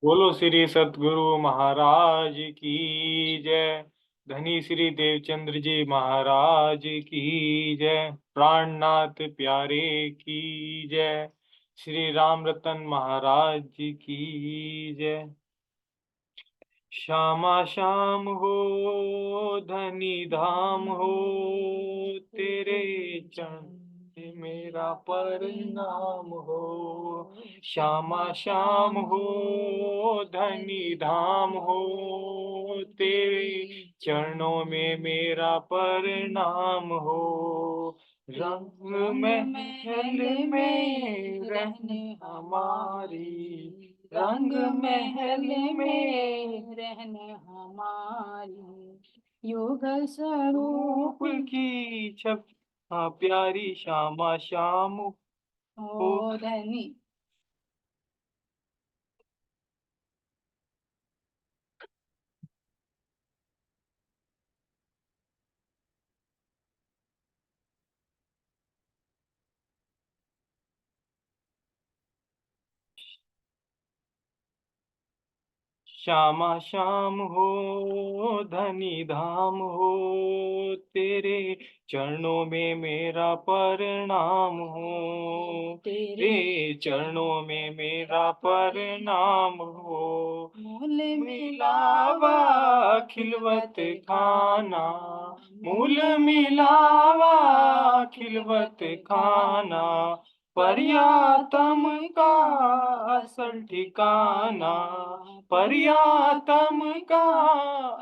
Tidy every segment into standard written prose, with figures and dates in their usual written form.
बोलो श्री सतगुरु महाराज की जय। धनी श्री देवचंद्र जी महाराज की जय। प्राणनाथ प्यारे की जय। श्री राम रतन महाराज जी की जय। श्यामा श्याम हो धनी धाम हो, तेरे चरण में मेरा प्रणाम हो। श्यामा श्याम हो धनी धाम हो, तेरे चरणों में मेरा प्रणाम हो। रंग महल में रहने हमारी, रंग महल में रहने हमारी, युग स्वरूप रूप की छप प्यारी श्यामा श्याम हो। हो धनी। श्यामा श्याम हो धनी धाम हो, तेरे चरणों में मेरा प्रणाम हो। तेरे चरणों में मेरा प्रणाम हो। मूल मिलावा खिलवत खाना, मूल मिलावा खिलवत खाना, पर्यातम का असल ठिकाना, पर्यातम का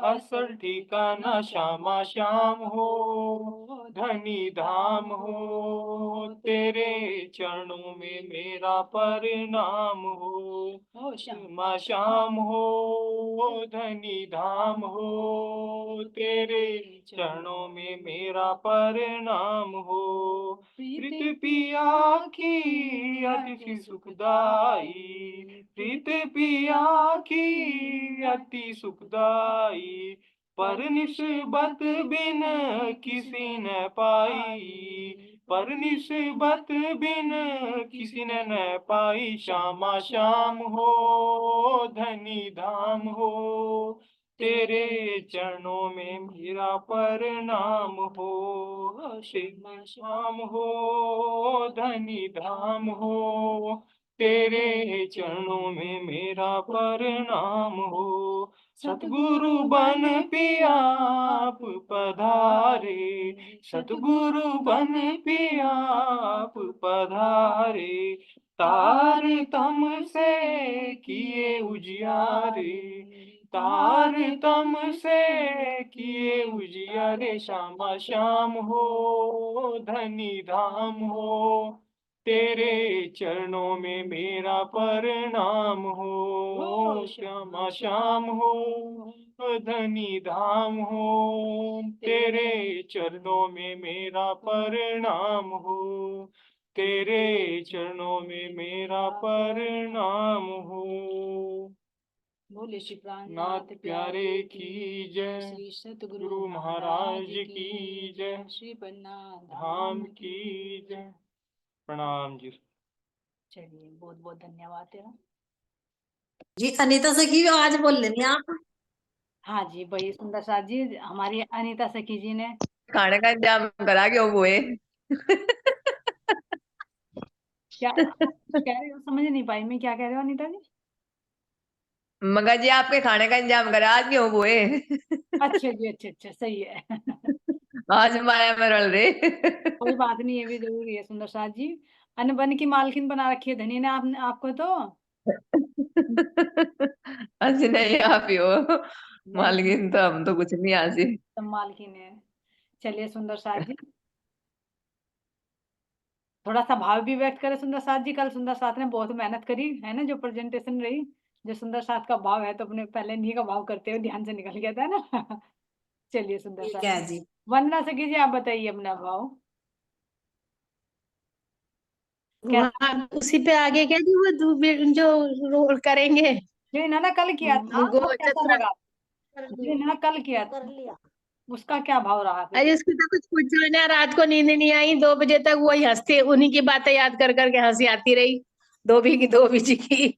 असल ठिकाना। श्यामा श्याम हो धनी धाम हो, तेरे चरणों में मेरा प्रणाम हो। श्यामा श्याम हो धनी धाम हो, तेरे चरणों में मेरा प्रणाम हो। प्रीत पिया की अति सुखदाई, प्रीत पिया की अति सुखदाई, पर निस्बत बिन किसी न पाई, पर निस्बत बिन किसी ने न पाई। श्यामा श्याम हो धनी धाम हो, तेरे चरणों में मेरा प्रणाम हो। श्यामा श्याम हो धनी धाम हो, तेरे चरणों में मेरा प्रणाम हो। सतगुरु बन पिया आप पधारे, सतगुरु बन पिया आप पधारे, तार तम से किए उजियारे, तार तम से किए उजियारे। श्यामा श्याम हो धनी धाम हो, तेरे चरणों में मेरा प्रणाम हो। श्यामा श्याम हो धनी धाम हो, तेरे चरणों में मेरा प्रणाम हो, तेरे चरणों में मेरा प्रणाम हो। बोले श्री नाथ प्यारे की जय। श्री गुरु महाराज की जय। श्री पन्नाथ धाम की जय। प्रणाम जी। चलिए बहुत बहुत धन्यवाद तेरा। जी अनीता सखी आज बोल लेनी आप। हाँ जी भाई सुंदर साथ जी, हमारी अनीता सखी जी ने खाने का इंतजाम करा के वो है। क्या कह रहे हो, समझ नहीं पाई मैं, क्या कह रहे हो अनीता जी? मगा जी आपके खाने का इंतजाम करा आज क्यों वो है। अच्छा जी, अच्छा अच्छा, सही है। आज माया में रल रहे। कोई बात नहीं, ये भी जरूरी है सुंदर साथ जी। अन्न बन की मालकिन बना रखी है धनी ने आपको तो। आज नहीं आप ही हो नहीं, मालकिन, तो हम तो कुछ नहीं आज ही। सब मालकिन है। चलिए सुंदर साथ जी, थोड़ा सा भाव भी व्यक्त करें सुंदर साथ जी। कल सुंदर साथ ने बहुत मेहनत करी है ना, जो प्रेजेंटेशन रही, जो सुंदर साथ का भाव है तो अपने पहले इन्हीं का भाव करते हुए ध्यान से निकल गया था ना। चलिए सुंदर ठीक साथ है जी। वंदना से कीजिए, आप बताइए अपना भाव क्या। वहाँ उसी पे आगे क्या जी वो जो रोल करेंगे जो इन्होंने कल किया था वो गोल कैसा चक्र लगा, जो इन्होंने कल किया था उसका क्या भाव रहा फिर? अरे उसकी तो कुछ पूछो ना, रात को नींद नहीं आई, 2 बजे तक वही हंसते, उन्हीं की बातें याद कर करके हंसी आती रही, धोबी की धोबी जी की।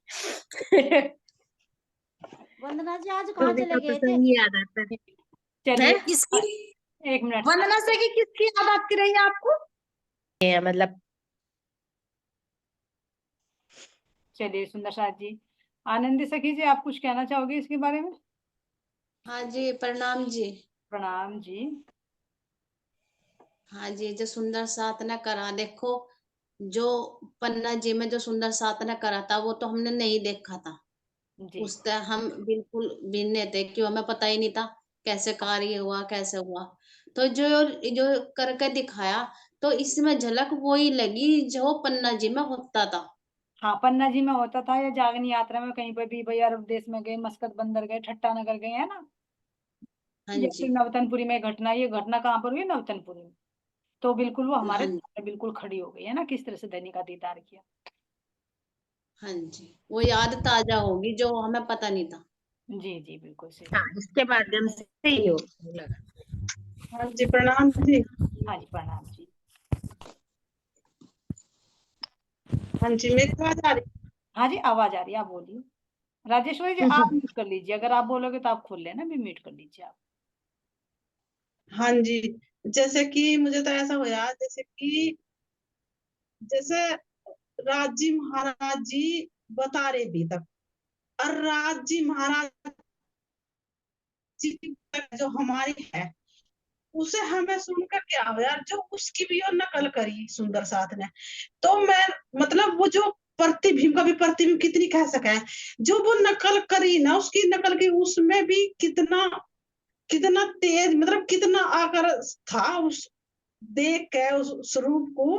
वंदना जी आज तो कहाँ भी चले तो गए थे? प्रसंग याद आता है। चलिए किसकी? एक मिनट वंदना से कि किसकी याद आती रही है आपको? ये मतलब चलिए सुंदर साथ जी, आनंदी सखी जी, आप कुछ कहना चाहोगे इसके बारे में? हाँ जी, प्रणाम जी। प्रणाम जी। हाँ जी, जो सुंदर साथ ने करा, देखो जो पन्ना जी में जो सुंदर साथ ने करा था वो तो हमने नहीं देखा था। जी उस तरह हम बिल्कुल भिन्न थे, क्यों हमें पता ही नहीं था कैसे कार्य हुआ कैसे हुआ। तो जो जो करके दिखाया, तो इसमें झलक वही लगी जो पन्ना जी में होता था। हाँ, पन्ना जी में होता था, या जागनी यात्रा में कहीं पर भी भाई अरब देश में गए, मस्कत बंदर गए, ठट्टा नगर गए, है ना। हाँ या फिर जी, नवतनपुरी में घटना, ये घटना कहाँ पर हुई? नवतनपुरी में। तो बिल्कुल वो हमारे हाँ, सामने बिल्कुल खड़ी हो गई है ना, किस तरह से धनी का दीदार किया। हाँ जी, वो याद ताजा होगी जो हमें पता नहीं था। जी जी बिल्कुल सही। हाँ, इसके माध्यम से ही हो लगा। हाँ जी, प्रणाम जी। हाँ जी प्रणाम जी। हाँ जी, मेरी आवाज आ रही? हाँ जी आवाज आ रही है, आप बोलिए। राजेश्वरी जी आप म्यूट कर लीजिए, अगर आप बोलोगे तो आप खोल लेना, भी म्यूट कर लीजिए आप। हाँ जी, जैसे कि मुझे तो ऐसा हुआ, जैसे राज जी महाराज जी बता रहे अभी तक, और राज जी महाराज जी जो हमारी है, उसे हमें सुनकर क्या हो यार, जो उसकी भी और नकल करी सुंदर साथ ने। तो मैं, मतलब वो जो प्रतिबिंब का भी प्रतिबिंब कितनी कह सके है, जो वो नकल करी ना, उसकी नकल की, उसमें भी कितना कितना तेज, मतलब कितना आकर था उस, देख के उस स्वरूप को,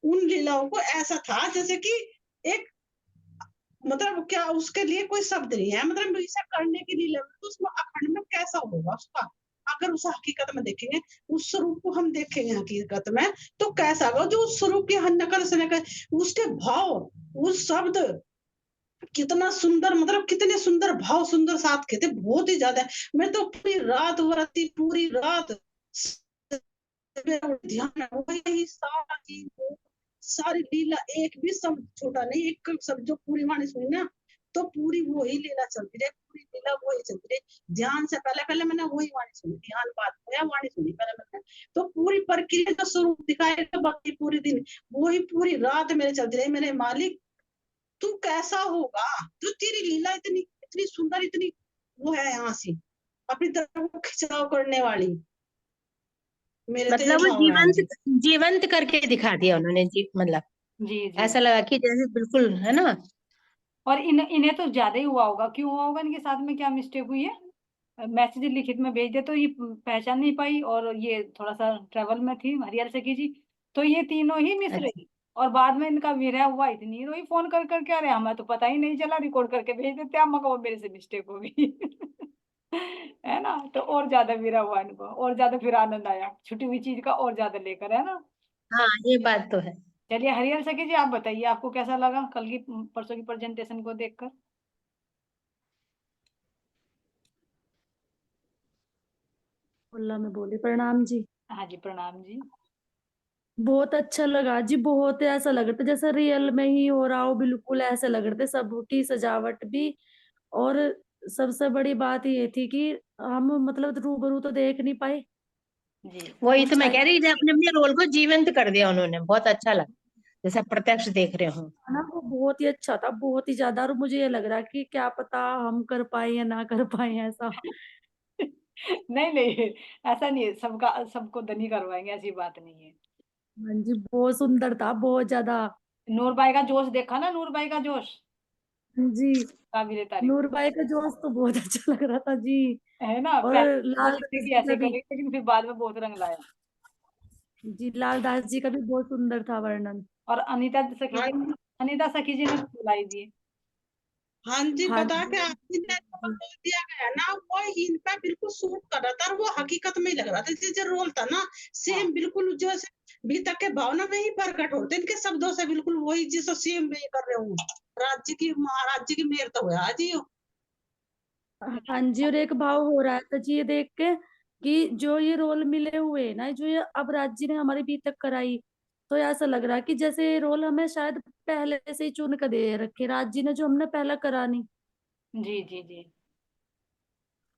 उन लीलाओं को, ऐसा था जैसे कि एक, मतलब क्या उसके लिए कोई शब्द नहीं है, मतलब इसे करने की लीला, तो उसमें अखंड में कैसा होगा उसका, अगर उस हकीकत में देखेंगे, उस स्वरूप को हम देखेंगे हकीकत में, तो कैसा होगा जो उस स्वरूप की नकल से नकल, उसके भाव, उस शब्द, कितना सुंदर, मतलब कितने सुंदर भाव सुंदर साथ के थे, बहुत ही ज्यादा। मैं तो पूरी रात व्रती, पूरी रात ध्यान, वही सारा चीज, सारी लीला, एक भी शब्द छोटा नहीं, एक शब्द जो पूरी वाणी सुनी ना, तो पूरी वही लीला चलती रही, पूरी लीला वही चलती रही, ध्यान से, पहले पहले मैंने वही वाणी सुनी, ध्यान बात होया, वाणी सुनी पहले मैंने, तो पूरी प्रक्रिया का स्वरूप दिखाया, बाकी पूरी दिन वही पूरी रात मेरे चलती रही, मेरे मालिक तू कैसा होगा, तो तेरी लीला इतनी इतनी सुंदर, इतनी वो है यहाँ से, अपनी तरफ को खिंचाव करने वाली, मेरे तो ये मतलब वो भाव है जीवंत जी। जीवंत करके दिखा दिया उन्होंने जी, मतलब जी जी। ऐसा लगा कि जैसे बिल्कुल है ना। और इन्हें तो ज्यादा ही हुआ होगा, क्यों हुआ होगा, इनके साथ में क्या मिस्टेक हुई है? मैसेज लिखित में भेज दे तो ये पहचान नहीं पाई, और ये थोड़ा सा ट्रेवल में थी हरियल सखी जी, तो ये तीनों ही मिस अच्छा, रही। और बाद में इनका विरह हुआ, इतनी रोई फोन कर करके, अरे हमें तो पता ही नहीं चला, रिकॉर्ड करके भेज देते, हम कहो मेरे से मिस्टेक हो गई। है ना, तो और ज्यादा विरह हुआ इनको, और ज्यादा फिर आनंद आया छुट्टी हुई चीज का, और ज्यादा लेकर, है ना। हाँ ये बात तो है। चलिए हरियल सखी जी आप बताइए, आपको कैसा लगा कल की परसों की प्रेजेंटेशन को देखकर? उल्ला में बोली प्रणाम जी। हाँ जी प्रणाम जी। बहुत अच्छा लगा जी, बहुत ऐसा लग रहा था जैसे रियल में ही हो रहा हो, बिल्कुल ऐसे लग रहे थे, सबकी सजावट भी। और सबसे बड़ी बात ये थी कि हम मतलब रूबरू तो देख नहीं पाए जी वही तो उस मैं टाइम, कह रही थी, अपने अपने रोल को जीवंत कर दिया उन्होंने, बहुत अच्छा लगा, जैसा प्रत्यक्ष देख रहे हो। ना वो बहुत ही अच्छा था, बहुत ही ज्यादा। और मुझे ये लग रहा कि क्या पता हम कर पाए या ना कर पाए ऐसा। नहीं नहीं, ऐसा नहीं है, सबका सबको धनी करवाएंगे, ऐसी बात नहीं है। हाँ जी, बहुत सुंदर था, बहुत ज्यादा। नूरबाई का जोश देखा ना, नूरबाई का जोश, जी, काबिले तारीफ नूरबाई का जोश तो बहुत अच्छा लग रहा था जी। है ना। और पहले तो लाल लगती दास थी जी ऐसे का भी, करेगी, लेकिन फिर बाद में बहुत रंग लाया। जी लाल दास जी का भी बहुत सुंदर था वर्णन। और अनीता सखी हाँ जी, जी, अनीता सखी जी ने तो बुलाई दी। हाँ जी, हाँ बता के जी, आपने जो रोल दिया गया ना, वो इन पे बिल्कुल सूट कर रहा था, और वो हकीकत में ही लग रहा था, जैसे जो रोल था ना, हाँ सेम बिल्कुल जैसे भीतर के भावना में ही प्रकट होते, इनके शब्दों से बिल्कुल वही जैसे सेम में कर रहे हूँ। राज्य की, महाराज जी की मेहर तो हुआ आज ही। हाँ जी। और एक भाव हो रहा था जी ये देख के कि जो ये रोल मिले हुए हैं ना, जो ये अब राज्य ने हमारी बी तक कराई, तो ऐसा लग रहा है कि जैसे ये रोल हमें शायद पहले से ही चुन कर दे रखे राज्य ने, जो हमने पहला करा नहीं। जी जी जी।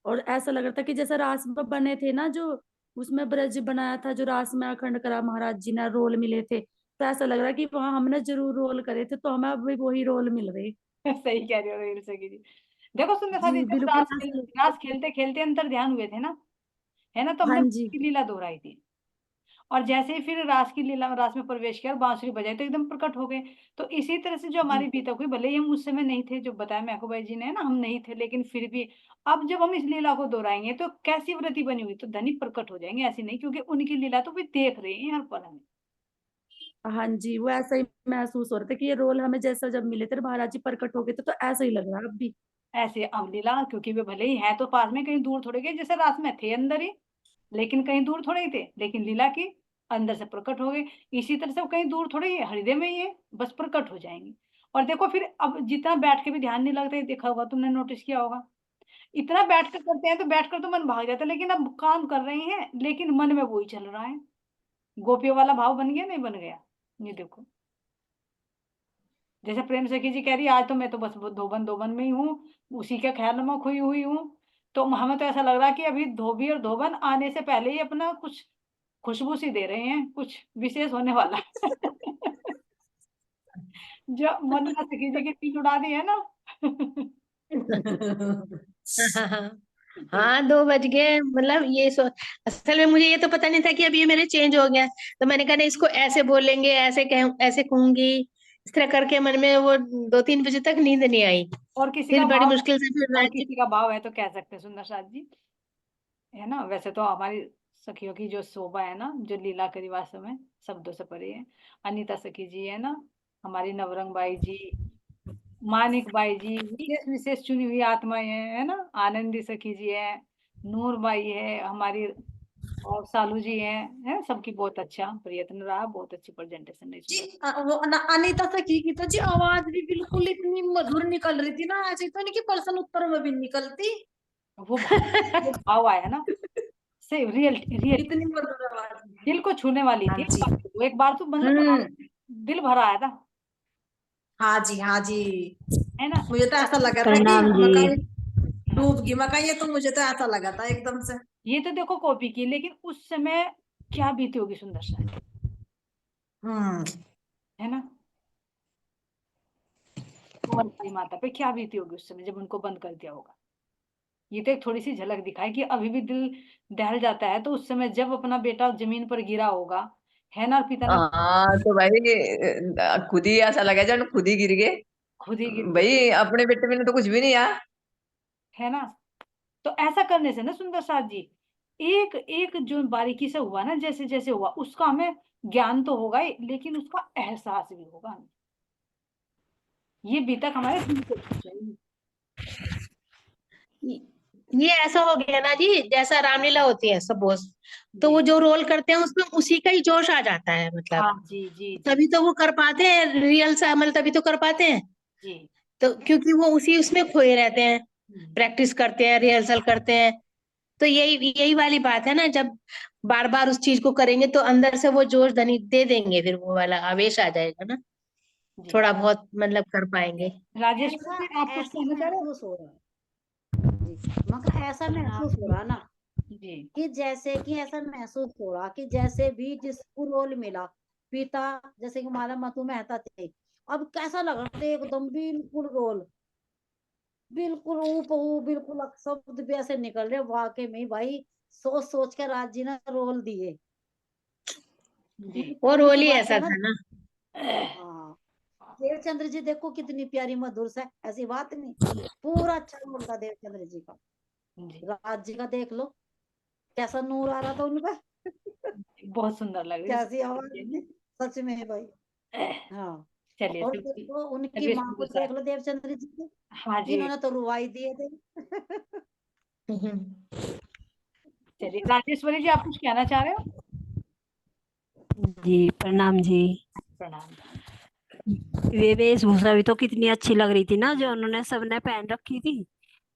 और ऐसा लग रहा था कि जैसे रास में बने थे ना, जो उसमें ब्रज बनाया था, जो रास में अखंड करा महाराज जी ने रोल मिले थे, तो ऐसा लग रहा कि वहां हमने जरूर रोल करे थे, तो हमें अभी वही रोल मिल रहे। सही कह रहे हो रील सखी जी। देखो सुंदर सा जी, जी जब बिल्कुल ऐसा लग रहा रास था। खेलते खेलते अंतर ध्यान हुए थे ना, है ना, तो हाँ हमने जी। की लीला दोहराई थी। और जैसे ही फिर रास की लीला रास में प्रवेश किया और बांसुरी बजाई तो एकदम प्रकट हो गए। तो इसी तरह से जो हमारी बीतक हुई, भले ही हम उस समय नहीं थे, जो बताया मैकूबाई जी ने, है ना, हम नहीं थे, लेकिन फिर भी अब जब हम इस लीला को दोहराएंगे तो कैसी वृत्ति बनी हुई, तो धनी प्रकट हो जाएंगे, ऐसी नहीं, क्योंकि उनकी लीला तो भी देख रहे हैं हर पल हमें। हाँ जी, वो ऐसा ही महसूस हो रहा था कि ये रोल हमें जैसा जब मिले थे महाराज जी प्रकट हो गए थे, तो ऐसा ही लग रहा है अब भी। ऐसे अब लीला, क्योंकि वे भले ही है तो पास में, कहीं दूर थोड़े गए, जैसे रात में थे अंदर ही, लेकिन कहीं दूर थोड़े ही थे, लेकिन लीला की अंदर से प्रकट हो गए। इसी तरह से वो कहीं दूर थोड़े ही है, हृदय में ही है, बस प्रकट हो जाएंगे। और देखो फिर अब जितना बैठ के भी ध्यान नहीं लगता, ये देखा होगा तुमने, नोटिस किया होगा, इतना बैठ कर करते हैं तो बैठ कर तो मन भाग जाता है, लेकिन अब काम कर रहे हैं लेकिन मन में वही चल रहा है। गोपियों वाला भाव बन गया नहीं बन गया, ये देखो। जैसे प्रेम सखी जी कह रही है, आज तो मैं तो बस धोबन धोबन में ही हूँ, उसी के ख्याल में खोई हुई हूँ। तो हमें तो ऐसा लग रहा है कि अभी धोबी और धोबन आने से पहले ही अपना कुछ खुशबू सी दे रहे हैं, कुछ विशेष होने वाला है। जो वंदना सखी जी की नींद उड़ा दी है ना। हाँ हाँ, 2 बज गए, मतलब असल में मुझे ये तो पता नहीं था कि अब ये मेरे चेंज हो गया। तो मैंने कहा नहीं, इसको ऐसे बोलेंगे, ऐसे कहूंगी, इस तरह करके मन में वो 2-3 बजे तक नींद नहीं आई। और किसी फिर का बड़ी भाव मुश्किल से फिर और राज्य। किसी का भाव है तो कह सकते हैं सुंदर साथ जी, है ना। वैसे तो हमारी सखियों की जो शोभा है ना, जो लीला करी वास्तव में शब्दों से परे है। अनीता सखी जी है ना, हमारी नवरंग बाई जी, मानिक बाई जी, विशेष विशेष चुनी हुई आत्माएं हैं, है ना। आनंदी सखी जी है, नूर बाई है हमारी, और सालू जी हैं, है, सबकी बहुत अच्छा प्रयत्न रहा, बहुत अच्छी प्रेजेंटेशन रही जी सुंदर। वो अनीता सखी की तो जी आवाज भी बिल्कुल इतनी मधुर निकल रही थी ना, ऐसे तो नहीं कि पर्सन उत्तर में भी निकलती। वो भाव आया ना, से रियल रियल इतनी मधुर आवाज। दिल को छूने वाली हाँ थी जी। वो एक बार तो मतलब हम्म। दिल भर आया था, हाँ जी, हाँ जी। है ना। मुझे तो ऐसा लगा था कि प्रणाम जी। मकाई हाँ, डूब गई मकाई, ये तो मुझे तो ऐसा लगा था एकदम से। ये तो देखो कॉपी की, लेकिन उस समय क्या बीती होगी सुंदर सा, हम्म। है ना। कुंवर बाई माता पे क्या बीती होगी उस समय जब उनको बंद कर दिया होगा। ये तो एक थोड़ी सी झलक दिखाई कि अभी भी दिल दहल जाता है, तो उस समय जब अपना बेटा जमीन पर गिरा होगा, है ना, और पिता ने हाँ तो भाई खुद ही ऐसा लगा जब खुद ही गिर गए। खुद ही गिर गए, भाई अपने बेटे में तो कुछ भी नहीं यार। है ना। तो ऐसा करने से ना सुंदर साथ जी, एक एक जो बारीकी से हुआ ना, जैसे जैसे हुआ उसका हमें ज्ञान तो होगा ही, लेकिन उसका एहसास भी होगा हमें। ये बीतक हमारे दिल को छू जाएगी। ये ऐसा हो गया ना जी, जैसा रामलीला होती है सपोज, तो जी वो जो रोल करते हैं उसमें उसी का ही जोश आ जाता है, मतलब हाँ जी जी जी तभी तो वो कर पाते हैं रियल सा अमल, तभी तो कर पाते हैं। जी। तो क्योंकि वो उसी उसमें खोए रहते हैं, हम्म, प्रैक्टिस करते हैं, रिहर्सल करते हैं। तो यही यही वाली बात है ना, जब बार बार उस चीज को करेंगे तो अंदर से वो जोश धनी दे देंगे, फिर वो वाला आवेश आ जाएगा ना, जी। थोड़ा बहुत मतलब कर पाएंगे। राजेश्वर ऐसा जी आप कुछ ऐसा कहना चाह रहे हो। महसूस हो रहा है जी, मगर ऐसा महसूस हो रहा ना जी कि जैसे कि ऐसा महसूस हो रहा कि जैसे भी जिसको रोल मिला, पिता जैसे कि हमारा मधु मेहता थे, अब कैसा लग रहा था एकदम बिल्कुल रोल, बिल्कुल ऊपू, बिल्कुल शब्द भी ऐसे निकल रहे वाकई में भाई, सोच सोच के राज जी ने रोल दिए। जी वो उनकी रोल जो ही बात ऐसा है ना, था ना। हाँ, देवचंद्र जी देखो कितनी प्यारी मधुर से, ऐसी बात नहीं, पूरा अच्छा रोल था देवचंद्र जी का। जी राज जी का देख लो, कैसा नूर आ रहा था उनका। बहुत सुंदर लग रही कैसी आवाज है थी, सच में भाई। ना। हाँ, चलिए और चलिए देखो उनकी चलिए माँ को सुंदर सा। देख लो देवचंद्र जी की, हाँ जी। इन्होंने तो रुवाई दिए थे। चलिए राजेश्वरी जी आप कुछ कहना चाह रहे हो। जी प्रणाम जी। प्रणाम। वे वेशभूषा भी तो कितनी अच्छी लग रही थी ना, जो उन्होंने सबने पहन रखी थी, जी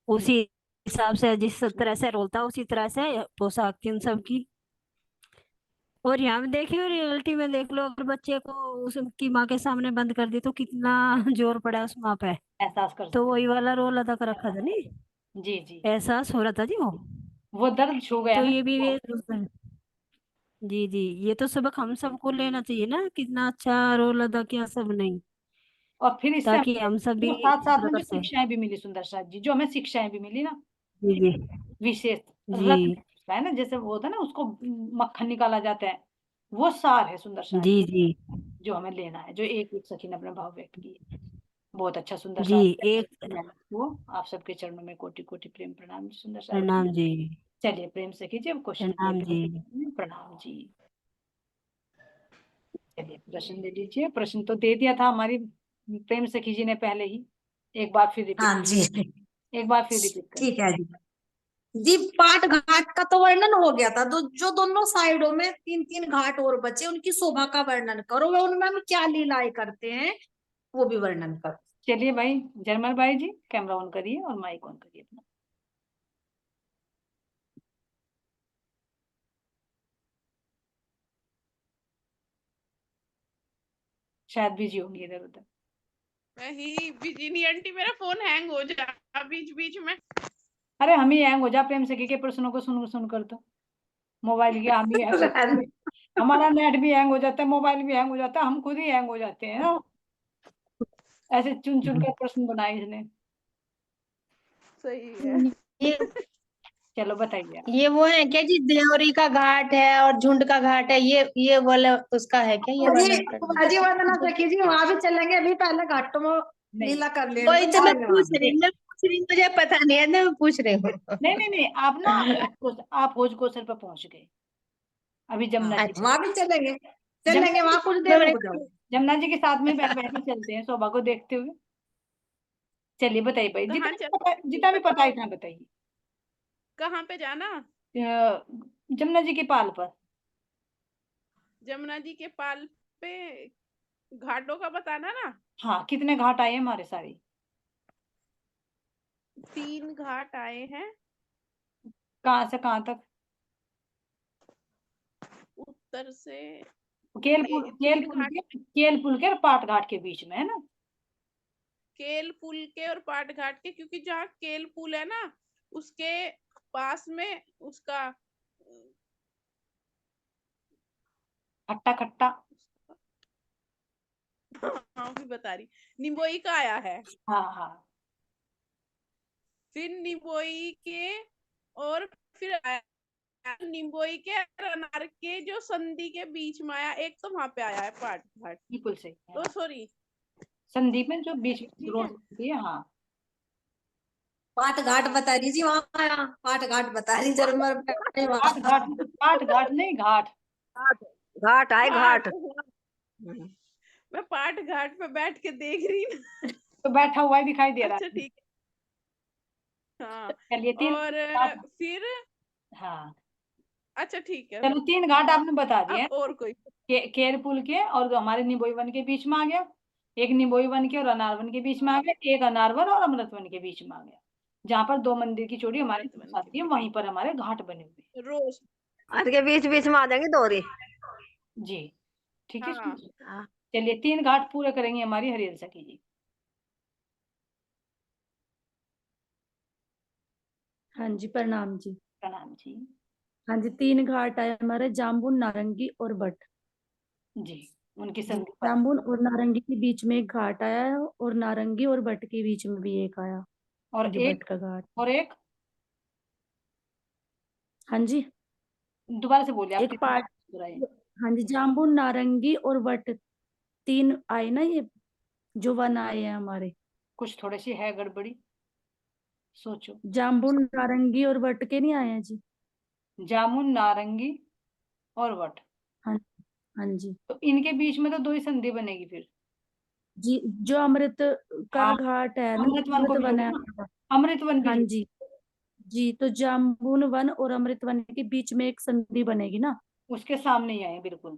उसी हिसाब से जिस तरह से रोल था उसी तरह से पोशाक थी उन सबकी। और यहाँ में देखियो, रियलिटी में देख लो, अगर बच्चे को उसकी माँ के सामने बंद कर दी तो कितना जोर पड़ा उस माँ पे। एहसास कर तो सकते वही वाला रोल अदा कर रखा था नहीं। जी जी, एहसास हो रहा था जी वो दर्द छू गया तो ना ये भी उसको। जी जी, ये तो सबक हम सबको लेना चाहिए ना, कितना अच्छा रोल अदा किया सबने, और फिर इससे ताकि हमें हम सब भी वो साथ साथ में जो सुधर जाए। शिक्षाएं भी मिली सुंदर साथ जी, जो हमें शिक्षाएं भी मिली ना, जी जी विशेष जी रत्न है ना, जैसे वो होता है ना, उसको मक्खन निकाला जाता है, वो सार है सुंदर सार जी जी जो हमें लेना है, जो एक सखी ने अपने भाव व्यक्त किए। बहुत अच्छा सुंदर जी। सार एक वो आप सबके चरणों में कोटि कोटि प्रेम प्रणाम सुंदर सार जी। प्रणाम जी। चलिए प्रेम से कीजिए, अब क्वेश्चन प्रणाम जी। प्रणाम जी। चलिए प्रश्न ले लीजिए, प्रश्न तो दे दिया था हमारी प्रेम सखी जी ने पहले ही, एक बार फिर रिपीट, हाँ जी, एक बार फिर रिपीट कर। ठीक है जी। जी, पाट घाट का तो वर्णन हो गया था, तो जो दोनों साइडों में 3-3 घाट और बचे, उनकी शोभा का वर्णन करो, वह उनमें हम क्या लीलाएं करते हैं वो भी वर्णन करो। चलिए भाई जरमल भाई जी, कैमरा ऑन करिए और माइक ऑन करिए अपना। शायद बिजी होंगी इधर उधर। वही बिजी नहीं आंटी, मेरा फोन हैंग हो जा बीच बीच में। अरे हम ही हैंग हो जा प्रेम सखी के प्रश्नों को सुन सुन कर, तो मोबाइल की हम ही हैंग हो जाते हैं। हमारा नेट भी हैंग हो जाता है, मोबाइल भी हैंग हो जाता है, हम खुद ही हैंग हो जाते हैं ना, ऐसे चुन चुन कर प्रश्न बनाए इसने। सही है। ये चलो बताइए आप। ये वो है क्या जी, देवरी का घाट है और झुंड का घाट है, ये वाला उसका है क्या, ये जी, वर्णन करना? अजी वंदना सखी जी, वहां भी चलेंगे, अभी पहले घाटों में नहीं लीला कर ले, वही तो मैं पूछ तो रही हूँ, मुझे पता नहीं है ना, मैं पूछ रही हूँ। नहीं नहीं नहीं, आप ना आप भोज कौशल पर पहुंच गए, अभी जमुना जी वहां भी चलेंगे, जमुना वहां कुछ मैं देर रुक जाओ। जमुना जी के साथ में बैठ बैठ के चलते हैं शोभा को देखते हुए। चलिए बताइए भाई, कहाँ जितना भी पता है इतना बताइए। कहाँ पे जाना? जमुना जी के पाल पर। जमुना जी के पाल पे घाटों का बताना ना। हाँ, कितने घाट आए हमारे सारे? 3 घाट आए हैं। कहाँ से कहाँ तक? उत्तर से केल पुल के और पाट घाट के बीच में है ना? केल पुल के और पाट घाट के, क्योंकि जहाँ केल पुल है ना उसके पास में उसका खट्टा खट्टा। हाँ भी बता रही, निम्बोई का आया है। हाँ हाँ। फिर निम्बोई के और फिर आया निम्बोई के और अनार के जो संधि के बीच में आया, एक तो वहां पे आया है पाट घाट। बिल्कुल सही। तो सॉरी, संदीप में जो बीच में ठीक रोड है। होती है, हाँ। पाट घाट बता रही जी, वहां आया पाट घाट बता रही जरमर पाट घाट नहीं, घाट। घाट आए घाट। मैं पाट घाट पे बैठ के देख रही हूँ। तो बैठा हुआ ही दिखाई दे रहा अच्छा है। ठीक है। हाँ चलिए 3 और घाट। फिर हाँ अच्छा ठीक है, चलो 3 घाट आपने बता दिए। अब और कोई। केर पुल के और जो हमारे निबोई वन के बीच में आ गया, एक निबोई वन के और अनारवन के बीच में आ गया, एक अनारवन और अमृतवन के बीच में आ गया, जहाँ पर 2 मंदिर की जोड़ी हमारे अमृतवन पास आती है, वहीं पर हमारे घाट बने हुए हैं। रोज आज के बीच बीच में आ जाएंगी दोहरी। जी ठीक है। हाँ चलिए 3 घाट पूरे करेंगे हमारी हरियल सखी जी। हाँ जी, प्रणाम जी। प्रणाम जी। हाँ जी, 3 घाट आए हमारे, जाम्बुन, नारंगी और बट। जी उनकी जी, संधि पर। जाम्बुन और नारंगी के बीच में एक घाट आया है, और नारंगी और बट के बीच में भी एक आया, और जो बट एक का घाट। और एक हाँ जी, दोबारा से बोलिए आप एक कितने पार्ट। दोहराए? हाँ जी, जाम्बुन, नारंगी और बट 3 आए ना, ये जो वन आए हैं हमारे। कुछ थोड़ी सी है गड़बड़ी, सोचो। जाम्बुन, नारंगी और बट के नहीं आए हैं जी। जामुन, नारंगी और वट, हाँ हाँ जी। तो इनके बीच में तो 2 ही संधि बनेगी फिर। जी, जो अमृत का हाँ, घाट है ना, अमृत वन को अमृत भी वन जोड़ो है। ना, अमृत वन भी हाँ जोड़ो। जी। जी, तो जाम्बुन वन और अमृत वन के बीच में एक संधि बनेगी ना, उसके सामने ही आए बिल्कुल।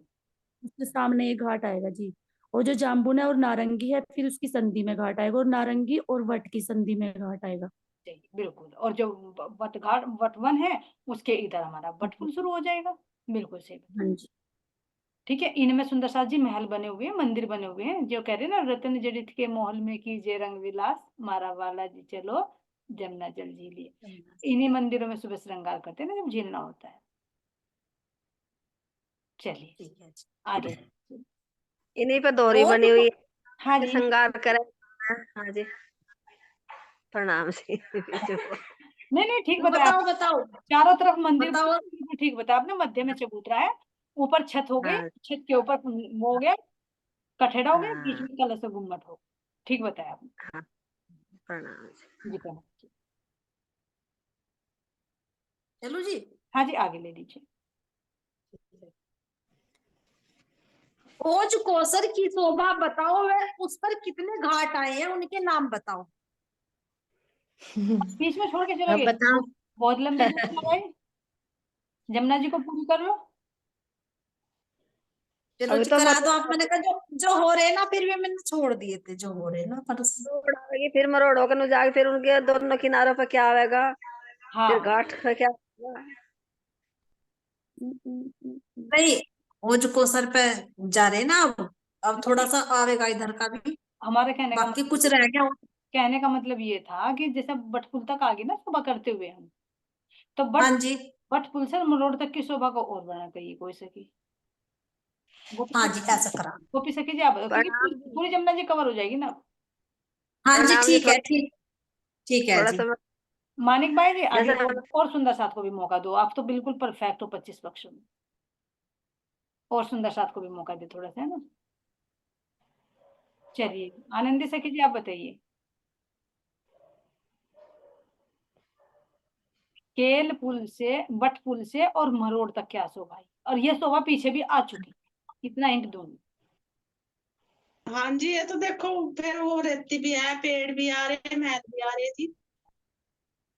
उसके सामने एक घाट आएगा जी। और जो जाम्बुन है और नारंगी है, फिर उसकी संधि में घाट आएगा, और नारंगी और वट की संधि में घाट आएगा। चाहिए बिल्कुल, और जो वट घाट वट वन है उसके इधर हमारा वट पुल शुरू हो जाएगा। बिल्कुल सही। हाँ जी। ठीक है, इनमें सुंदर साथ जी महल बने हुए हैं, मंदिर बने हुए हैं, जो कह रहे हैं ना, रतन जड़ित के महल में कीजिए रंग विलास, मारा वाला जी चलो जमुना जल झीलिए। इन्हीं मंदिरों में सुबह श्रृंगार करते हैं ना जब झीलना होता है। चलिए ठीक है जी। आगे। इन्हीं पे दोहरी और बनी हुई है, हाँ जी श्रृंगार करे। हाँ जी, प्रणाम जी। नहीं नहीं ठीक बताया बताओ आपने। बताओ चारों तरफ मंदिर बताओ। बिल्कुल ठीक बताया आपने। मध्य में चबूतरा है, ऊपर छत हो गई, हाँ छत के ऊपर वो हो गया कठेड़ा हो गया, बीच हाँ में कलश और गुम्मट हो। ठीक बताया आपने हाँ, प्रणाम जी। जी। प्रणाम जी। चलो जी। हाँ जी आगे ले लीजिए। खोज कोसर की शोभा बताओ, वह उस पर कितने घाट आए हैं, उनके नाम बताओ। बीच में छोड़ के चले अब गए, बताओ। बहुत लंबी दूरी लगाई। जमुना जी को पूरी कर लो। चलो अभी जी तो करा मरोड़ दो आप। मैंने कहा जो हो रहे ना, फिर भी मैंने छोड़ दिए थे जो हो रहे ना पर। आएगी, फिर मरोड़ होकर नु जाके फिर उनके दोनों किनारों पे क्या आएगा, फिर हाँ घाट पे क्या आएगा। नहीं, खोज कोसर पे जा रहे ना अब थोड़ा सा आवेगा इधर का भी। हमारे कहने का बाकी मतलब, कुछ रह गया। कहने का मतलब ये था कि जैसे बटपुल तक आ गई ना शोभा करते हुए हम, तो हाँ जी। बटपुल से मरोड़ तक की शोभा को और बढ़ा करिए कोई सकी। हाँ गोपी जी ऐसा करा। गोपी सखी जी आप बताओ, क्योंकि प्रणाम जी। पूरी जमुना जी कवर हो जाएगी ना। हाँ जी प्रणाम जी, ठीक है, ठीक ठीक है थोड़ा जी। समय मानिक भाई जी आगे जैसे और सुंदर साथ को भी मौका दो। आप तो बिल्कुल परफेक्ट हो 25 पक्षों में। और सुंदर साथ को भी मौका दे थोड़ा सा, है ना। चलिए आनंदी सखी जी आप बताइए। केल पुल से, बट पुल से और मरोड़ तक क्या शोभा है, और ये शोभा पीछे भी आ चुकी, इतना हिंट दूंगी। हाँ जी, ये तो देखो फिर वो रेती भी है, पेड़ भी आ रहे हैं, मैल भी आ रही है जी।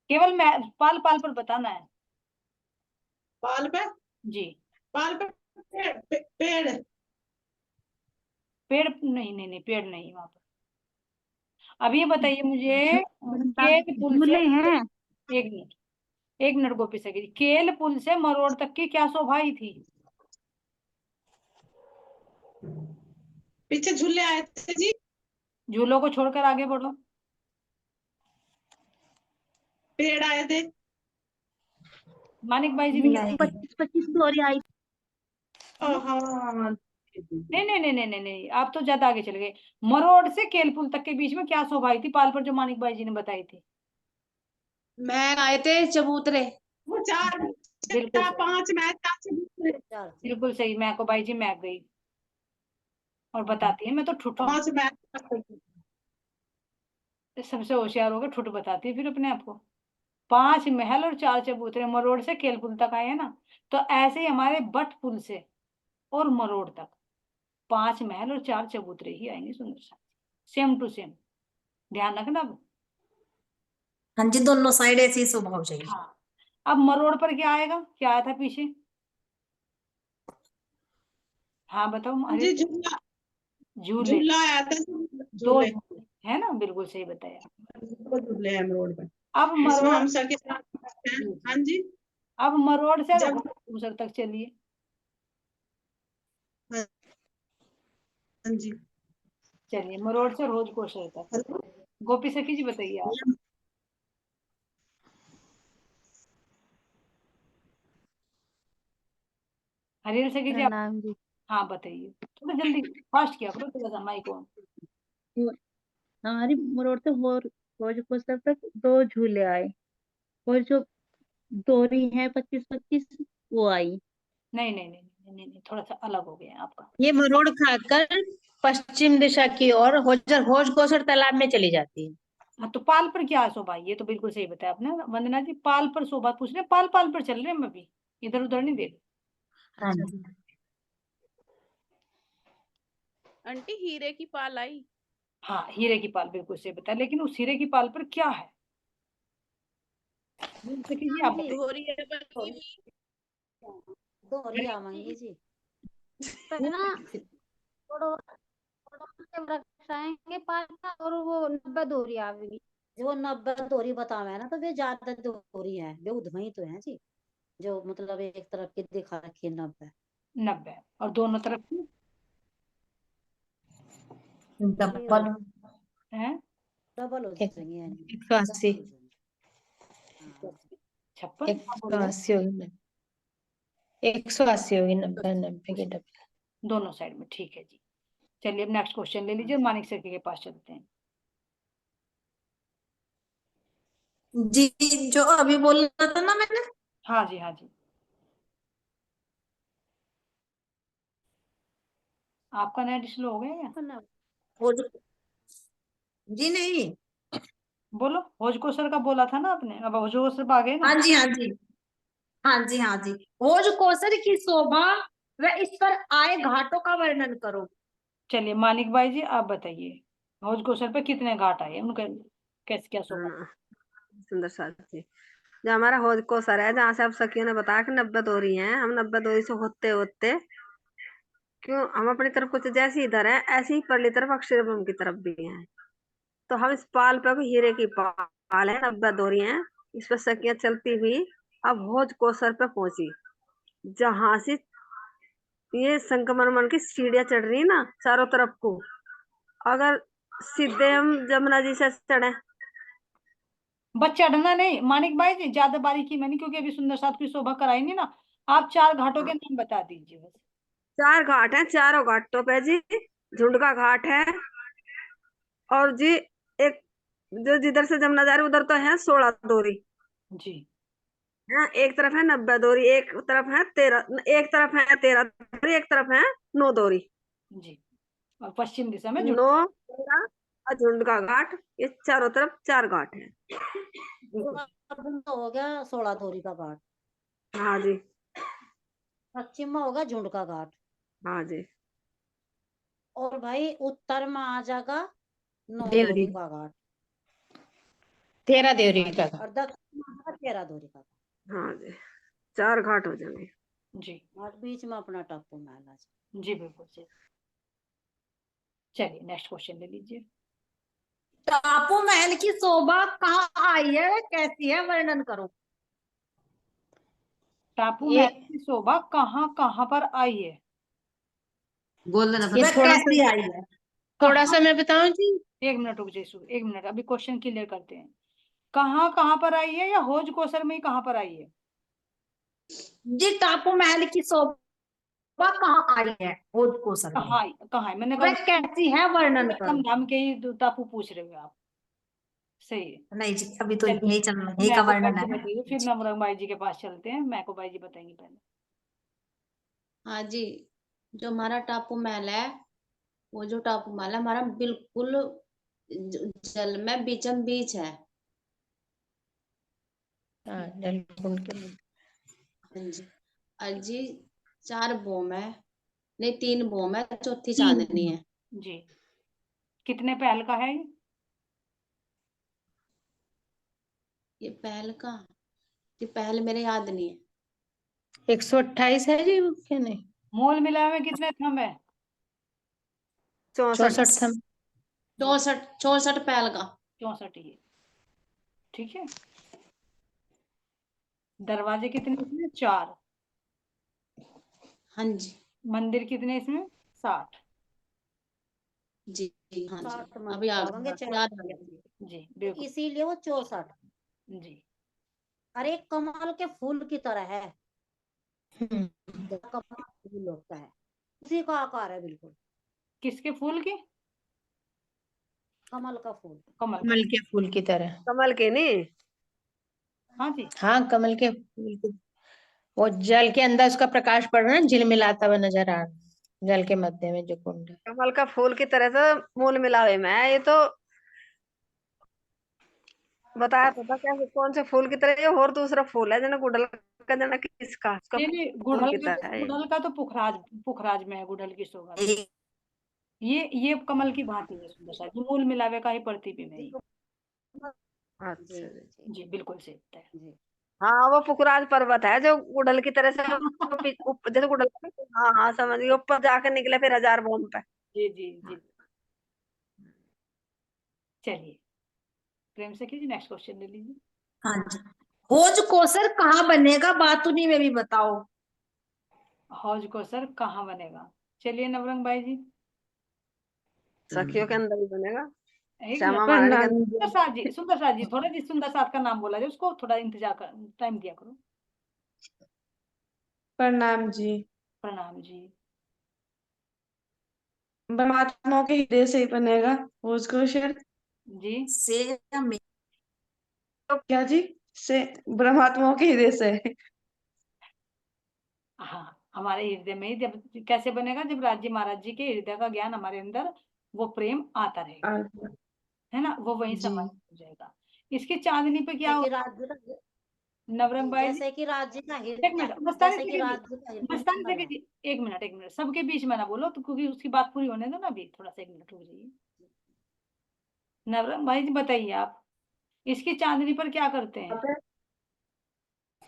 केवल मैं पाल पाल पर बताना है पाल पे, जी। पाल पे पेड़। पेड़ नहीं नहीं नहीं, पेड़ नहीं वहां पर। अब ये बताइए मुझे, केल पुल से, झूले हैं। एक मिनट गोपी सखी जी, केल पुल से मरोड़ तक की क्या शोभा ही थी। पीछे झूले आए थे जी। झूलों को छोड़कर आगे बढ़ो। पेड़ आए थे। मानिक भाई जी भी नहीं 25 डोरी आई। हाँ नहीं नहीं नहीं नहीं नहीं नहीं, आप तो ज्यादा आगे चले गए। मरोड़ से केल पुल तक के बीच में क्या शोभा आई थी पाल पर, जो मानिक भाई जी ने बताई थी। मैं आए थे चबूतरे। वो चार बिल्कुल सही, 5 मैच दूसरे बिल्कुल सही। मैं को भाई जी मैं गई और बताती है, मैं तो ठुठ हूँ। 5 मैच। सबसे होशियार होकर ठुठ बताती है फिर अपने आप को। 5 महल और 4 चबूतरे मरोड़ से केल पुल तक आए हैं ना, तो ऐसे ही हमारे बट पुल से और मरोड़ तक 5 महल और 4 चबूतरे ही आएंगे सुंदर सा, सेम टू सेम। ध्यान रखना अब। हाँ जी, दोनों साइड ऐसी शोभा हो जाएगी। हाँ अब मरोड़ पर क्या आएगा, क्या आया था पीछे। हाँ बताओ अरे। जी झूला, झूले, झूला आया था। 2 झूले, झूले है ना, बिल्कुल सही बताया। 2 झूले हैं रोड पे। अब इसमें मरोड़, हम सर के साथ हैं। जी हाँ जी, जी। अब मरोड़ से जब दूसर तक चलिए। हाँ जी। चलिए मरोड़ से रोज कोशर तक। हेलो। गोपी सखी जी बताइए आप। हरियल सखी जी आप। प्रणाम जी। हाँ बताइए, थोड़ा जल्दी फास्ट किया करो थोड़ा सा माइक ऑन। हमारी मरोड़ से होज कोसर तक 2 झूले आए, और जो डोरी है 25-25 वो आई। नहीं नहीं नहीं नहीं नहीं, नहीं थोड़ा सा अलग हो गया आपका। ये मरोड़ खाकर पश्चिम दिशा की ओर होज कोसर तालाब में चली जाती है। हाँ तो पाल पर क्या शोभा, ये तो बिल्कुल सही बताया आपने वंदना जी। पाल पर शोभा पूछ रहे, पाल पाल पर चल रहे हैं हम अभी, इधर उधर नहीं देख। हाँ अच्छा। जी। आंटी हीरे की पाल आई। हाँ हीरे की पाल बिल्कुल सही बताया, लेकिन उस हीरे की पाल पर क्या है। हरियल सखी जी आप जी बताइए। धोरी है बनी हुई। दोहरी आवांगी जी। पे ना थोड़ो थोड़ो के वृक्ष आएंगे पास में, और वो 90 दोहरी आवेगी। जो 90 दोहरी बतावे है ना, तो वे ज्यादा दोहरी है, वे उधमई तो है जी। जो मतलब एक तरफ की दिखा रखी है 90। 90 और दोनों तरफ की डबल। है। डबल हो एक- जाएंगे यानी 180। 56 180 होगी, 180 होगी, 90 90 के डबल। दोनों साइड में, ठीक है जी। चलिए अब नेक्स्ट क्वेश्चन ले लीजिए, मानिक सर के पास चलते हैं। जी जो अभी बोलना था ना मैंने, हाँ जी, हाँ जी। आपका नेट स्लो हो गया या? जी नहीं, बोलो, होजको सर का बोला था ना आपने, अब होजको सर आ गए ना। हाँ जी हाँ जी, हाँ जी हाँ जी। भोज कोसर की शोभा व इस पर आए घाटों का वर्णन करो। चलिए मानिक भाई जी आप बताइए, होजको सर पे कितने घाट आए, उनका कैसे क्या शोभा? हाँ, सुंदर साथ जी, जो हमारा हौज को सर है, जहाँ से आप सखियों ने बताया कि 90 दोरी हैं, हम 90 दोरी से होते होते क्यों हम अपनी तरफ कुछ जैसी इधर है, ऐसी ही परली तरफ अक्षरब्रह्म की तरफ भी हैं। तो हम इस पाल पे को हीरे की पाल है, 90 दोरी हैं, इस पर सखियां चलती हुई अब हौज को सर पे पहुंची, जहां से ये संगमरमर की सीढ़ियां चढ़ रही ना चारों तरफ को। अगर सीधे हम जमुना जी से चढ़े, बस चढ़ना नहीं मानिक भाई जी, ज्यादा बारीकी में नहीं, क्योंकि अभी सुंदर साथ की शोभा कराई नहीं ना। आप 4 घाटों के नाम बता दीजिए बस। 4 घाट हैं, चारों घाटों पे जी झुंडका घाट है, और जी एक जो जिधर से जमुना जा रही उधर तो है 16 दोरी जी। है, एक तरफ है 90 दोरी, एक तरफ है 13, एक तरफ है 13 दोरी, एक तरफ है 9 दोरी। जी, और पश्चिम दिशा में 9 13 और झुंडका घाट, ये चारों तरफ 4 घाट है। तो हो गया 16 दोरी का घाट, हाँ जी, पश्चिम में होगा झुंड का घाट, हाँ जी, और भाई उत्तर में आ जाएगा 9 देवरी। दोरी का घाट, 13 देवरी हाँ का जी, और दक्षिण में आ जाएगा 13 दोरी का घाट। हाँ जी, 4 घाट हो जाएंगे जी। और बीच में अपना टापू महल आ जाएगा। जी बिल्कुल सही। चलिए नेक्स्ट क्वेश्चन ले लीजिए। टापू महल की शोभा कहाँ आई है व कैसी है, वर्णन करो। टापू ये महल की शोभा कहाँ कहाँ पर आई है? बोल देना ये वह थोड़ा कैसी सा आई है। थोड़ा कहाँ? सा मैं बताऊं जी। 1 मिनट रुक जाइए, 1 मिनट, अभी क्वेश्चन क्लियर करते हैं। कहाँ कहाँ पर आई है, या होज कोसर में ही कहाँ पर आई है? जी टापू महल की शोभा कहाँ आई है, भोज कोसर में, कहाँ है? मैंने वह कहा कैसी है, वर्णन कम करो। धाम के ही टापू पूछ रहे हो आप। सही है। नहीं जी, अभी तो चलिए यही चलना, यही का मैं को भाई वर्णन जी है ना। बताइए, फिर नमरंग भाई जी के पास चलते हैं, मैं को भाई जी बताएंगे पहले। हाँ जी, जो हमारा टापू महल है, वो जो टापू महल है हमारा बिल्कुल जल में बीचम बीच है। हाँ, जलकुंड के हाँ जी, और जी 4 बोम है, नहीं 3 बोम है, चौथी 3 चांदनी है। जी। कितने पहल का है ये पहल का, ये पहल मेरे याद नहीं है। 128 है जी, वो क्या नहीं, मोल मिलाए में कितने थंब है? 64 थम। 64 पहल का। 64 ही है, ठीक है। दरवाजे कितने इसमें? 4। हाँ जी, मंदिर कितने इसमें? 60। जी हाँ जी, 60 अभी मंदिर याद होंगे, याद आ गया। जी तो बिल्कुल। इसीलिए वो 64। जी अरे कमल के फूल की तरह है, हम्म, जैसा कमल का फूल होता है उसी का आकार है बिल्कुल, किसके फूल की? कमल का फूल। कमल का। कमल के फूल की तरह। कमल के नहीं, हाँ जी। हाँ, कमल के फूल की, वो जल के अंदर उसका प्रकाश पड़ रहा है, झिलमिलाता हुआ नजर आ रहा है, जल के मध्य में जो कुंड है। कमल का फूल की तरह से मूल मिलावे में है, ये तो बताया तो था कैसे कौन से फूल की तरह, ये और दूसरा फूल है जना गुड़हल का, जना किसका, उसका नहीं फूल गुड़हल की का, तरह है ये। गुड़हल का तो पुखराज, पुखराज में है गुड़हल की शोभा तो। ये ये कमल की भांति है सुंदर सा, जो मूल मिलावे का ही प्रतिबिंब है ये। अच्छा जी, जी बिल्कुल सही होता है। जी हाँ वो पुखराज पर्वत है जो गुड़हल की तरह से जैसे गुड़हल हाँ हाँ समझ गई, ऊपर जाकर निकले फिर 1000 बॉम्ब पे। जी जी जी। चलिए प्रेम से कीजिए, नेक्स्ट क्वेश्चन ले लीजिए। हाँ जी, भोज कोसर कहाँ बनेगा, बातुनी में भी बताओ। हौज को सर कहाँ बनेगा? चलिए नवरंग भाई जी। सखियों के अंदर ही बनेगा। एक श्यामा मिनट, महारानी प्रणाम का सुंदर साथ जी थोड़ा जिस सुंदर साथ का नाम बोला जाए उसको थोड़ा इंतजार कर, टाइम दिया करो। प्रणाम जी। प्रणाम जी। परमात्मा के हृदय से ही बनेगा भोज कौशल। जी से में क्या जी? से परमात्मा के हृदय से। हाँ, हमारे हृदय में ही जब कैसे बनेगा, जब राज्य महाराज जी के हृदय का ज्ञान हमारे अंदर वो प्रेम आता रहेगा, अच्छा, है ना, वो वहीं जी। समाहित हो जाएगा। इसकी चांदनी पे क्या जैसे कि होता है राज्य नवरंग भाई जी? जैसे कि राज्य का एक मिनट, हृदय मस्तानी जैसे कि सेकंड जी, राज्य का हृदय मस्तानी बना सेकंड जी, एक मिनट एक मिनट, सबके बीच में ना बोलो तो, क्योंकि उसकी बात पूरी होने दो ना, अभी थोड़ा सा एक मिनट रुक जाइए। नवरंग भाई जी बताइए आप, इसकी चांदनी पर क्या करते हैं?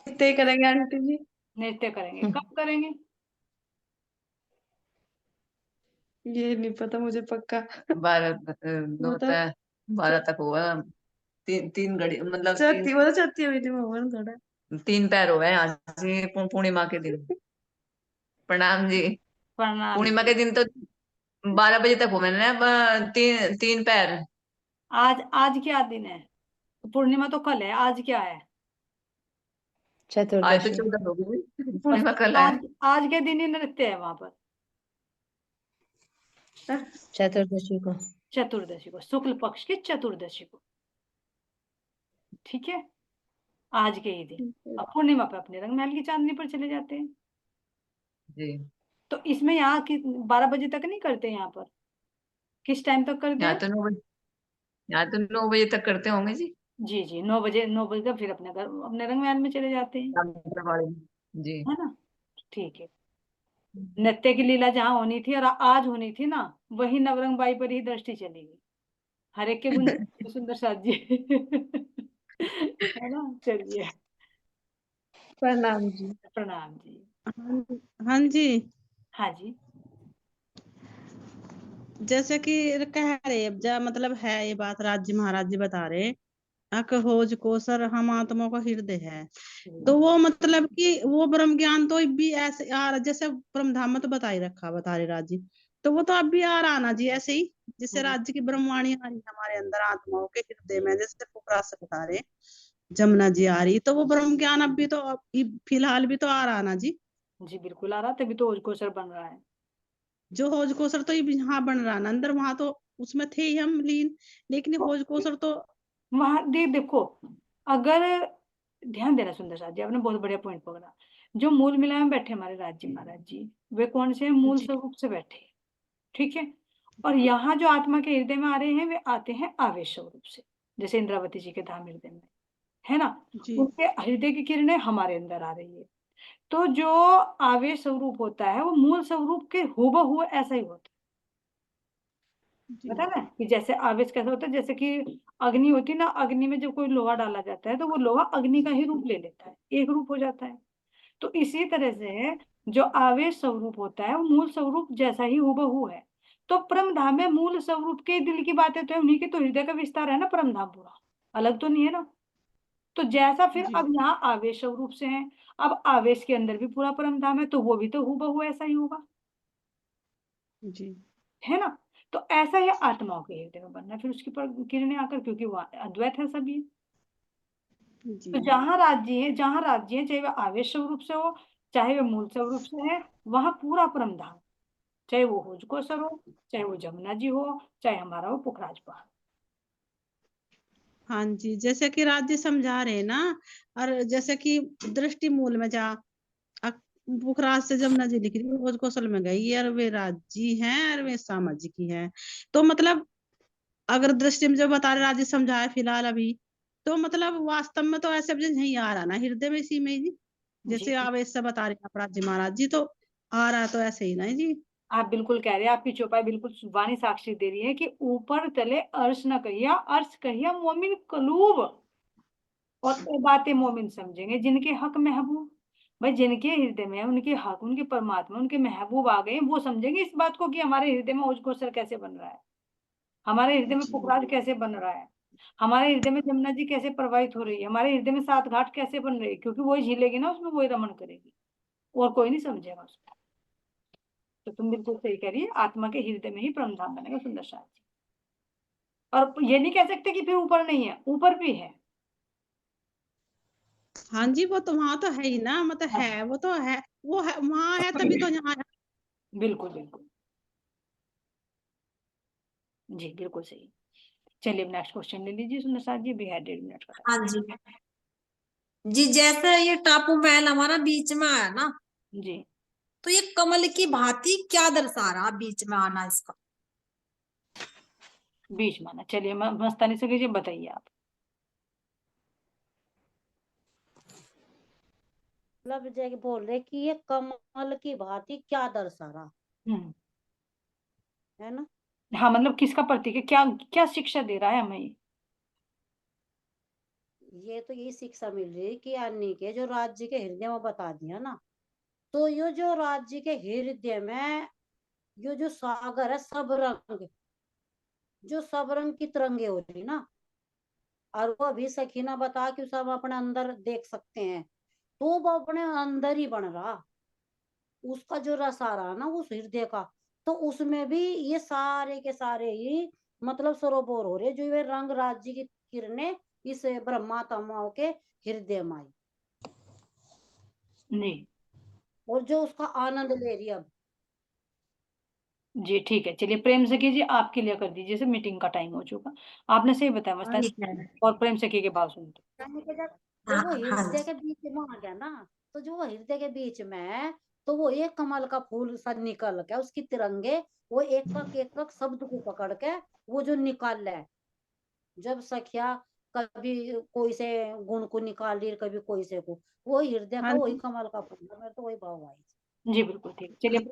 कितने करेंगे आंटी जी? नृत्य करेंगे, कब करेंगे? ये नहीं पता मुझे पक्का। 12 वो तो 12 तक होगा। तीन तीन घड़ी मतलब चौथी, वो तो चौथी हुई थी मोहन थोड़ा। 3 पैर हो गए आज से पूर्णिमा के दिन। प्रणाम जी। प्रणाम पूर्णिमा जी। के दिन तो 12 बजे तक हो मैंने तीन तीन पैर। आज क्या दिन है? पूर्णिमा तो कल है, आज क्या है? आज तो चतुर्दशी। 14 हो गई, बस पूर्णिमा तो कल है। आज के दिन ही नृत्य है वहां पर, चतुर्दशी को। चतुर्दशी को, शुक्ल पक्ष की चतुर्दशी को, ठीक है, आज के ही दिन। अब पूर्णिमा पे अपने रंग महल की चांदनी पर चले जाते हैं। जी। तो इसमें यहाँ की 12 बजे तक नहीं करते, यहाँ पर किस टाइम तक करते यहाँ हैं? तो 9 बजे, यहाँ तो 9 बजे तक करते होंगे जी। जी जी, 9 बजे, 9 बजे तक फिर अपने घर अपने रंग महल में चले जाते हैं, शाम के वाले में। जी। है ना, ठीक है। नृत्य की लीला जहाँ होनी थी और आज होनी थी ना, वही नवरंग बाई पर ही दृष्टि चली गई। हर एक के गुण सुंदर साथ जी है ना, चलिए, प्रणाम जी। प्रणाम जी। हाँ जी, हाँ जी। जैसे कि कह रहे अब जा मतलब है ये बात राज्य महाराज जी बता रहे, अकहोज कोसर हम आत्मा का हृदय है। तो वो मतलब कि वो ब्रह्म ज्ञान तो भी ऐसे आ रहा, जैसे ब्रह्म धाम में तो बता ही रखा, बता रहे राज जी, तो वो तो अब भी आ रहा ना जी, ऐसे ही जैसे राज्य की ब्रह्मवाणी आ रही है हमारे अंदर आत्माओं के हृदय में, जैसे फुकरा से बता रहे जमुना जी आ रही, तो वो ब्रह्म ज्ञान अब भी तो फिलहाल भी तो आ रहा ना जी। जी बिल्कुल आ रहा, तभी तो ओजकोसर बन रहा है। जो होज कोसर तो ये यहाँ बन रहा ना अंदर, वहां तो उसमें थे ही हम लीन, लेकिन ये होज कोसर तो वहां देखो, अगर ध्यान देना सुंदर साथ जी, आपने बहुत बढ़िया पॉइंट पकड़ा। जो मूल मिला में बैठे हमारे राज्य महाराज जी, वे कौन से हैं? मूल जी स्वरूप से बैठे हैं, ठीक है। और यहाँ जो आत्मा के हृदय में आ रहे हैं, वे आते हैं आवेश स्वरूप से, जैसे इंद्रावती जी के धाम हृदय में, है ना, जी उनके हृदय की किरणें हमारे अंदर आ रही है। तो जो आवेश स्वरूप होता है वो मूल स्वरूप के हूबहू ऐसा ही होता जी है, पता है ना, कि जैसे आवेश कैसा होता है, जैसे कि अग्नि होती है ना, अग्नि में जब कोई लोहा डाला जाता है तो वो लोहा अग्नि का ही रूप ले लेता है, एक रूप हो जाता है। तो इसी तरह से जो आवेश स्वरूप होता है वो मूल स्वरूप जैसा ही हूबहू है। तो परम धाम में मूल स्वरूप के दिल की बातें तो है, उन्हीं के तो हृदय का विस्तार है ना, परम धाम पूरा अलग तो नहीं है ना। तो जैसा फिर जी अब यहाँ आवेश स्वरूप से है, अब आवेश के अंदर भी पूरा परम धाम है, तो वो भी तो हूबहू ऐसा ही होगा, जी है ना। तो ऐसा ही आत्माओं के हृदय में बनना है फिर उसकी पर किरणें आकर, क्योंकि वो अद्वैत है सभी। जी तो जहाँ राज्य है, चाहे वह आवेश स्वरूप से हो, चाहे वह मूल स्वरूप से है, वहां पूरा परम धाम, चाहे वो होजकोसर हो, चाहे वो जमुना जी हो, चाहे हमारा वो पुखराज पहाड़। हाँ जी, जैसे कि राज्य समझा रहे ना, और जैसे कि दृष्टि मूल में जा पुखराज से जमुना जी लिख रही है, भोज कौशल में गई और वे राज्य हैं और वे सामा जी की हैं। तो मतलब अगर दृष्टि में जो बता रहे राज्य समझाए फिलहाल अभी, तो मतलब वास्तव में तो ऐसे नहीं आ रहा ना हृदय में, इसी में ही जी, जी जैसे आवेश से बता रहे हैं आप राज्य महाराज जी, तो आ रहा तो ऐसे ही ना जी। आप बिल्कुल कह रहे हैं, आपकी चौपाई बिल्कुल वाणी साक्षी दे रही है कि ऊपर तले अर्श न कहिया, अर्श कहिया मोमिन कलूब, और वो बातें मोमिन समझेंगे जिनके हक महबूब। भाई जिनके हृदय में उनके हक, उनके परमात्मा, उनके महबूब आ गए, वो समझेंगे इस बात को कि हमारे हृदय में ओजकोसर कैसे बन रहा है, हमारे हृदय में जी पुखराज कैसे बन रहा है, हमारे हृदय में जमुना जी कैसे प्रवाहित हो रही है, हमारे हृदय में 7 घाट कैसे बन रही है, क्योंकि वही झीलेगी ना उसमें, वही रमण करेगी, और कोई नहीं समझेगा उसको। तो तुम बिल्कुल सही कह रही है, आत्मा के हृदय में ही परमधाम बनेगा सुंदर साथ जी। और ये नहीं कह सकते कि फिर ऊपर नहीं है, ऊपर भी है। हाँ जी, वो तो वहां तो है ही ना, मतलब हाँ। है, वो तो है, वो है, वहां है तभी तो यहाँ है। बिल्कुल बिल्कुल जी, बिल्कुल सही। चलिए अब नेक्स्ट क्वेश्चन ले लीजिए सुंदर साथ जी, अभी है 1.5 मिनट का हाँ जी जी, जैसे ये टापू महल हमारा बीच में आया ना, टाइम। जी तो ये कमल की भांति क्या दर्शा रहा बीच में आना इसका? बीच में आना, चलिए मस्तानी से कीजिए, बताइए आप। मतलब जैसे बोल रहे कि ये कमल की भांति क्या दर्शा रहा हम्म, है ना। हाँ मतलब किसका प्रतीक है, क्या क्या शिक्षा दे रहा है हमें ये? ये तो यही शिक्षा मिल रही है कि अन्य के जो राज्य के हृदय में बता दिया ना, तो ये जो राज्य के हृदय में ये जो सागर है, सब रंग, जो सब रंग की तरंगे हो रही ना, और वो अभी सखीना बता कि सब अपने अंदर देख सकते हैं, तो वो अपने अंदर ही बन रहा, उसका जो रस आ रहा ना उस हृदय का, तो उसमें भी ये सारे के सारे ही मतलब सरोवर हो रहे, जो ये रंग राज्य की किरणें इस ब्रह्मा तमाओं के हृदय में आई, जी और जो उसका आनंद ले रही है अब। जी ठीक है, चलिए प्रेम से कीजिए, आप क्लियर कर दीजिए, से मीटिंग का टाइम हो चुका। आपने सही बताया मस्तानी, ठीक है। और प्रेम से की के बात सुनते। यानी कि जब हाँ वो हाँ हृदय जी। के बीच में आ गया ना, तो जो वो हृदय के बीच में है, तो वो एक कमल का फूल सा निकल के उसकी तिरंगे, वो एक एक शब्द को पकड़ के वो जो निकाल है, जब सखिया कभी कोई से गुण को निकाल रही, कभी कोई से को, वो हृदय का हाँ वही जी। कमल का फूल है, मेरे तो वही भाव आई। जी बिल्कुल ठीक, चलिए।